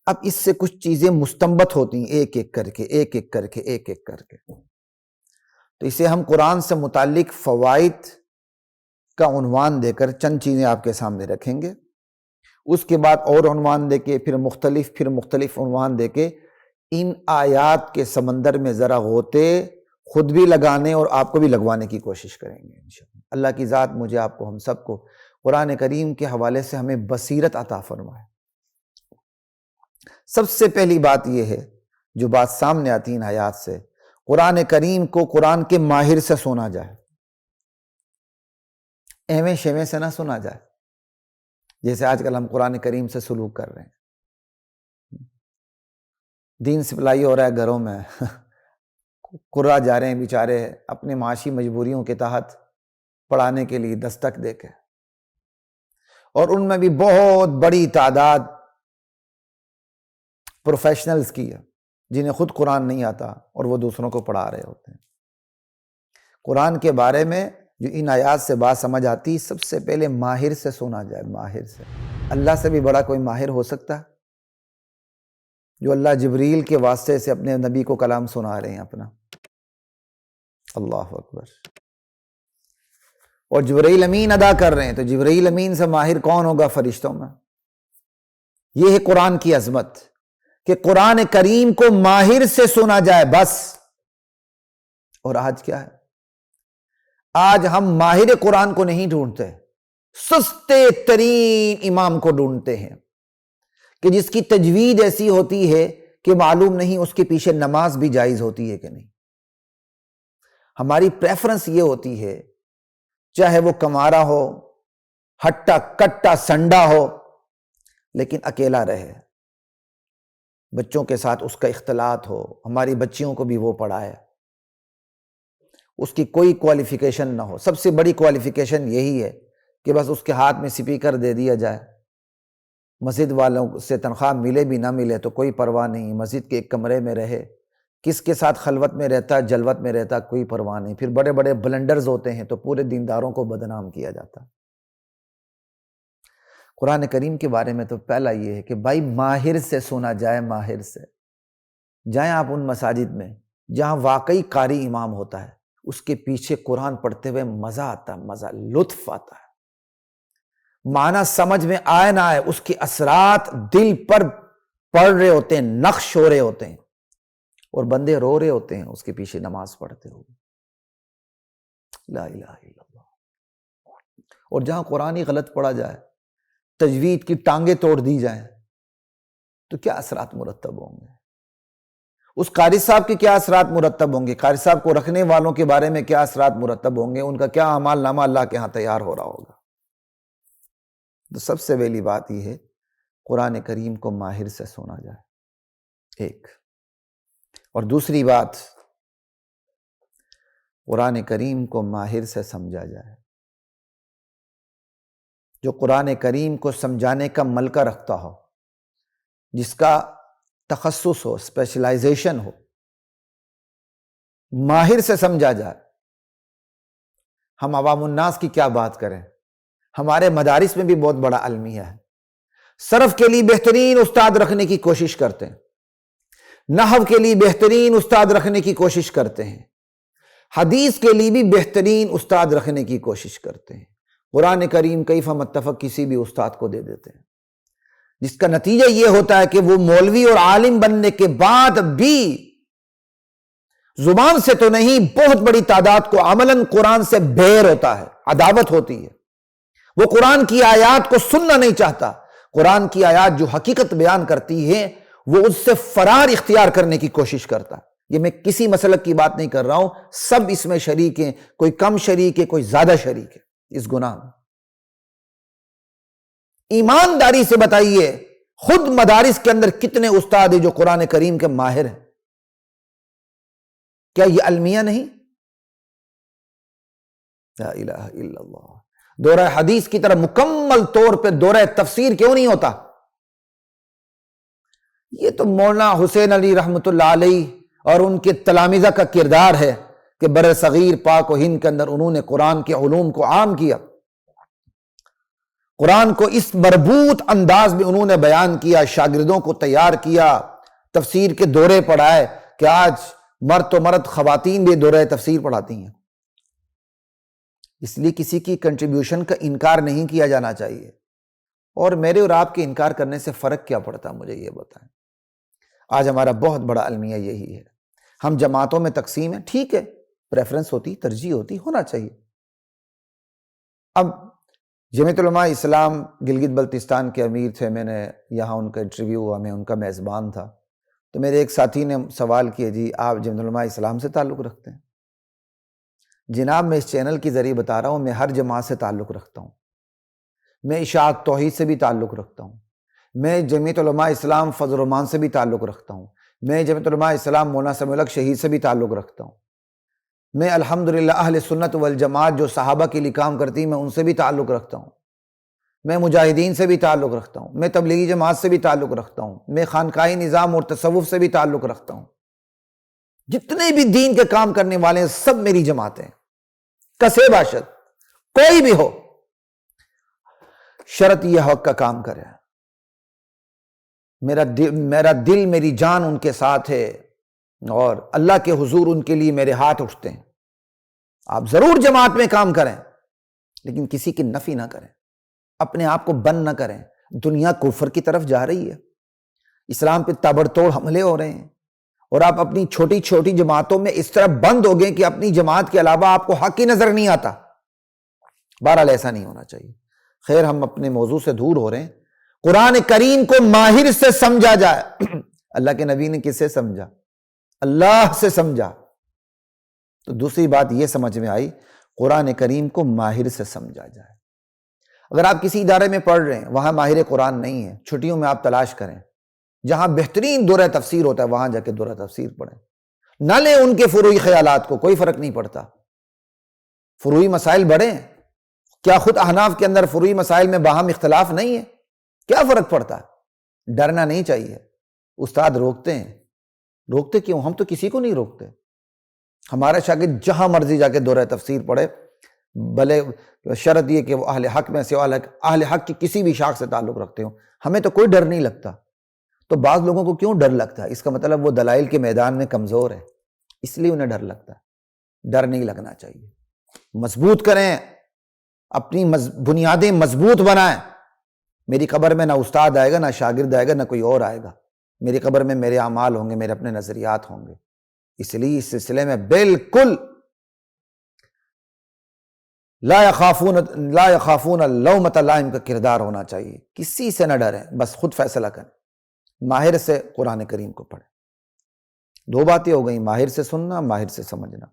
اب اس سے کچھ چیزیں مستنبط ہوتی ہیں ایک ایک کر کے ایک ایک کر کے ایک ایک کر کے، تو اسے ہم قرآن سے متعلق فوائد کا عنوان دے کر چند چیزیں آپ کے سامنے رکھیں گے، اس کے بعد اور عنوان دے کے پھر مختلف عنوان دے کے ان آیات کے سمندر میں ذرا غوطے خود بھی لگانے اور آپ کو بھی لگوانے کی کوشش کریں گے انشاءاللہ۔ اللہ کی ذات مجھے، آپ کو، ہم سب کو قرآن کریم کے حوالے سے ہمیں بصیرت عطا فرمائے۔ سب سے پہلی بات یہ ہے جو بات سامنے آتی ان آیات سے، قرآن کریم کو قرآن کے ماہر سے سنا جائے، ایویں شیویں سے نہ سنا جائے جیسے آج کل ہم قرآن کریم سے سلوک کر رہے ہیں۔ دین سپلائی ہو رہا ہے گھروں میں، قرآ جا رہے ہیں بیچارے اپنے معاشی مجبوریوں کے تحت پڑھانے کے لیے دستک دے کے، اور ان میں بھی بہت بڑی تعداد پروفیشنلز کی ہے جنہیں خود قرآن نہیں آتا اور وہ دوسروں کو پڑھا رہے ہوتے ہیں۔ قرآن کے بارے میں جو ان آیات سے بات سمجھ آتی، سب سے پہلے ماہر سے سنا جائے، ماہر سے۔ اللہ سے بھی بڑا کوئی ماہر ہو سکتا ہے جو اللہ جبریل کے واسطے سے اپنے نبی کو کلام سنا رہے ہیں اپنا؟ اللہ اکبر۔ اور جبرائیل امین ادا کر رہے ہیں، تو جبرائیل امین سے ماہر کون ہوگا فرشتوں میں؟ یہ ہے قرآن کی عظمت کہ قرآن کریم کو ماہر سے سنا جائے بس۔ اور آج کیا ہے؟ آج ہم ماہر قرآن کو نہیں ڈھونڈتے، سستے ترین امام کو ڈھونڈتے ہیں کہ جس کی تجوید ایسی ہوتی ہے کہ معلوم نہیں اس کے پیچھے نماز بھی جائز ہوتی ہے کہ نہیں۔ ہماری پریفرنس یہ ہوتی ہے چاہے وہ کمارا ہو، ہٹا کٹا سنڈا ہو، لیکن اکیلا رہے، بچوں کے ساتھ اس کا اختلاط ہو، ہماری بچیوں کو بھی وہ پڑھائے، اس کی کوئی کوالیفیکیشن نہ ہو۔ سب سے بڑی کوالیفیکیشن یہی ہے کہ بس اس کے ہاتھ میں سپیکر دے دیا جائے، مسجد والوں سے تنخواہ ملے بھی نہ ملے تو کوئی پرواہ نہیں، مسجد کے ایک کمرے میں رہے، کس کے ساتھ خلوت میں رہتا ہے، جلوت میں رہتا ہے، کوئی پرواہ نہیں۔ پھر بڑے بڑے بلنڈرز ہوتے ہیں تو پورے دینداروں کو بدنام کیا جاتا ہے۔ قرآن کریم کے بارے میں تو پہلا یہ ہے کہ بھائی ماہر سے سنا جائے، ماہر سے۔ جائیں آپ ان مساجد میں جہاں واقعی قاری امام ہوتا ہے، اس کے پیچھے قرآن پڑھتے ہوئے مزہ آتا ہے، مزہ، لطف آتا ہے، معنی سمجھ میں آئے نہ آئے اس کے اثرات دل پر پڑ رہے ہوتے ہیں، نقش ہو رہے ہوتے ہیں، اور بندے رو رہے ہوتے ہیں اس کے پیچھے نماز پڑھتے ہوئے۔ لا الہ الا اللہ۔ اور جہاں قرآن ہی غلط پڑھا جائے، تجوید کی ٹانگیں توڑ دی جائیں، تو کیا اثرات مرتب ہوں گے؟ اس قاری صاحب کے کیا اثرات مرتب ہوں گے؟ قاری صاحب کو رکھنے والوں کے بارے میں کیا اثرات مرتب ہوں گے؟ ان کا کیا اعمال نامہ اللہ کے ہاں تیار ہو رہا ہوگا؟ تو سب سے پہلی بات یہ ہے قرآن کریم کو ماہر سے سنا جائے، ایک۔ اور دوسری بات، قرآن کریم کو ماہر سے سمجھا جائے، جو قرآن کریم کو سمجھانے کا ملکہ رکھتا ہو، جس کا تخصص ہو، اسپیشلائزیشن ہو، ماہر سے سمجھا جائے۔ ہم عوام الناس کی کیا بات کریں، ہمارے مدارس میں بھی بہت بڑا المیہ ہے، صرف کے لیے بہترین استاد رکھنے کی کوشش کرتے ہیں، نحو کے لیے بہترین استاد رکھنے کی کوشش کرتے ہیں، حدیث کے لیے بھی بہترین استاد رکھنے کی کوشش کرتے ہیں۔ قرآن کریم کیف متفق کسی بھی استاد کو دے دیتے ہیں، جس کا نتیجہ یہ ہوتا ہے کہ وہ مولوی اور عالم بننے کے بعد بھی زبان سے تو نہیں، بہت بڑی تعداد کو عملاً قرآن سے بیر ہوتا ہے، عداوت ہوتی ہے، وہ قرآن کی آیات کو سننا نہیں چاہتا۔ قرآن کی آیات جو حقیقت بیان کرتی ہے وہ اس سے فرار اختیار کرنے کی کوشش کرتا ہے۔ یہ میں کسی مسلک کی بات نہیں کر رہا ہوں، سب اس میں شریک ہیں، کوئی کم شریک ہے، کوئی زیادہ شریک ہے اس گناہ میں۔ ایمانداری سے بتائیے خود مدارس کے اندر کتنے استاد ہیں جو قرآن کریم کے ماہر ہیں؟ کیا یہ المیہ نہیں؟ لا الہ الا اللہ۔ دورہ حدیث کی طرح مکمل طور پہ دورہ تفسیر کیوں نہیں ہوتا؟ یہ تو مولانا حسین علی رحمۃ اللہ علیہ اور ان کے تلامذہ کا کردار ہے کہ بر صغیر پاک و ہند کے اندر انہوں نے قرآن کے علوم کو عام کیا۔ قرآن کو اس مربوط انداز میں انہوں نے بیان کیا، شاگردوں کو تیار کیا، تفسیر کے دورے پڑھائے کہ آج مرد تو مرد، خواتین بھی دورہ تفسیر پڑھاتی ہیں۔ اس لیے کسی کی کنٹریبیوشن کا انکار نہیں کیا جانا چاہیے، اور میرے اور آپ کے انکار کرنے سے فرق کیا پڑتا، مجھے یہ بتائیں۔ آج ہمارا بہت بڑا المیہ یہی ہے، ہم جماعتوں میں تقسیم ہیں، ٹھیک ہے، پریفرنس ہوتی، ترجیح ہوتی، ہونا چاہیے۔ اب جمعیت علماء اسلام گلگت بلتستان کے امیر تھے، میں نے یہاں ان کا انٹرویو ہوا، میں ان کا میزبان تھا، تو میرے ایک ساتھی نے سوال کیا، جی آپ جمعیت علماء اسلام سے تعلق رکھتے ہیں؟ جناب میں اس چینل کے ذریعے بتا رہا ہوں، میں ہر جماعت سے تعلق رکھتا ہوں، میں اشاعت توحید سے بھی تعلق رکھتا ہوں، میں جمعیت علماء اسلام فضل الرحمان سے بھی تعلق رکھتا ہوں، میں جمعیت علماء اسلام مولانا سمیع الحق شہید سے بھی تعلق رکھتا ہوں، میں الحمدللہ اہل سنت والجماعت جو صحابہ کے لیے کام کرتی میں ان سے بھی تعلق رکھتا ہوں، میں مجاہدین سے بھی تعلق رکھتا ہوں، میں تبلیغی جماعت سے بھی تعلق رکھتا ہوں، میں خانقاہی نظام اور تصوف سے بھی تعلق رکھتا ہوں، جتنے بھی دین کے کام کرنے والے ہیں سب میری جماعتیں، کسے باشد کوئی بھی ہو، شرط یہ حق کا کام کرے، میرا دل میری جان ان کے ساتھ ہے، اور اللہ کے حضور ان کے لیے میرے ہاتھ اٹھتے ہیں۔ آپ ضرور جماعت میں کام کریں، لیکن کسی کی نفی نہ کریں، اپنے آپ کو بند نہ کریں۔ دنیا کفر کی طرف جا رہی ہے، اسلام پہ تابڑتوڑ حملے ہو رہے ہیں، اور آپ اپنی چھوٹی چھوٹی جماعتوں میں اس طرح بند ہو گئے کہ اپنی جماعت کے علاوہ آپ کو حق ہی نظر نہیں آتا۔ بہرحال ایسا نہیں ہونا چاہیے۔ خیر، ہم اپنے موضوع سے دور ہو رہے ہیں۔ قرآن کریم کو ماہر سے سمجھا جائے۔ اللہ کے نبی نے کس سے سمجھا؟ اللہ سے سمجھا۔ تو دوسری بات یہ سمجھ میں آئی، قرآن کریم کو ماہر سے سمجھا جائے۔ اگر آپ کسی ادارے میں پڑھ رہے ہیں، وہاں ماہر قرآن نہیں ہے، چھٹیوں میں آپ تلاش کریں، جہاں بہترین دورہ تفسیر ہوتا ہے وہاں جا کے دورہ تفسیر پڑھیں، نہ لیں ان کے فروعی خیالات کو، کوئی فرق نہیں پڑتا۔ فروعی مسائل بڑھیں، کیا خود احناف کے اندر فروعی مسائل میں باہم اختلاف نہیں ہے؟ کیا فرق پڑتا ہے؟ ڈرنا نہیں چاہیے۔ استاد روکتے ہیں، روکتے کیوں؟ ہم تو کسی کو نہیں روکتے۔ ہمارا شاگرد جہاں مرضی جا کے دورہ تفسیر پڑھے، بھلے شرط یہ کہ وہ اہل حق میں سے اہل حق کی کسی بھی شاخ سے تعلق رکھتے ہوں، ہمیں تو کوئی ڈر نہیں لگتا۔ تو بعض لوگوں کو کیوں ڈر لگتا ہے؟ اس کا مطلب وہ دلائل کے میدان میں کمزور ہے، اس لیے انہیں ڈر لگتا ہے۔ ڈر نہیں لگنا چاہیے، مضبوط کریں، اپنی بنیادیں مضبوط بنائیں۔ میری قبر میں نہ استاد آئے گا، نہ شاگرد آئے گا، نہ کوئی اور آئے گا۔ میری قبر میں میرے اعمال ہوں گے، میرے اپنے نظریات ہوں گے۔ اس لیے اس سلسلے میں بالکل لا یخافون لومۃ لائم کا کردار ہونا چاہیے۔ کسی سے نہ ڈریں، بس خود فیصلہ کریں۔ ماہر سے قرآن کریم کو پڑھیں۔ دو باتیں ہو گئیں، ماہر سے سننا، ماہر سے سمجھنا۔